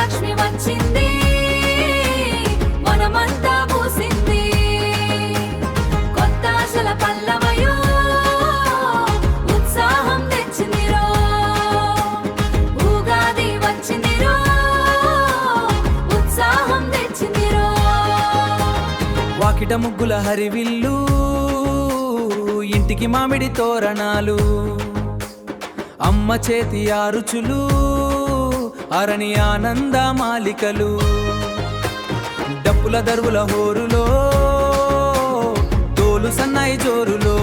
లక్ష్మి వచ్చింది, మనమంతా పూసింది. కొత్త ఆశల పల్లవయో ఉత్సాహం తెచ్చిందిరో. ఉగాది వచ్చిందిరో, ఉత్సాహం తెచ్చిందిరో. వాకిట ముగ్గుల హరివిల్లు, ఇంటికి మామిడి తోరణాలు, అమ్మ చేతి ఆరుచులు, అరణి ఆనంద మాలికలు. డప్పుల దరువుల హోరులో, తోలు సన్నాయి జోరులో,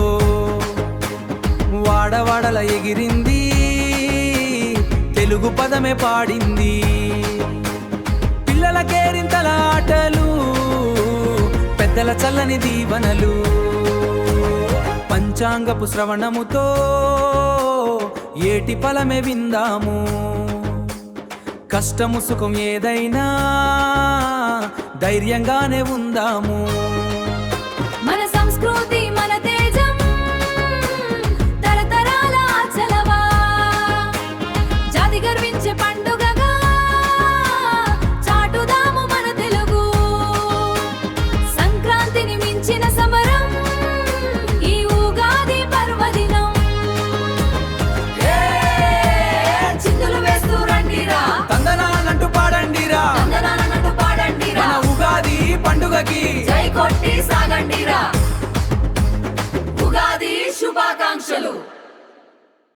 వాడవాడల ఎగిరింది, తెలుగు పదమే పాడింది. పిల్లల కేరింతల ఆటలు, పెద్దల చల్లని దీవనలు, పంచాంగపు శ్రవణముతో ఏటి ఫలమే విందాము. కష్టము సుఖం ఏదైనా ధైర్యంగానే ఉందాము. మన సంస్కృతి మన తేజం, తరతరాల ఆచలవా. జాతి గర్వించే పండుగగా చాటుదాము మన తెలుగు. సంక్రాంతిని మించిన సమరం ఈ ఉగాది పర్వదినం. చిందులు వేస్తూ రండిరా, తందనాలంటూ పాడండిరా, తందనాలంటూ పాడండిరా. మన ఉగాది పండుగకి జై కొట్టి సాగండిరా. ఉగాది శుభాకాంక్షలు.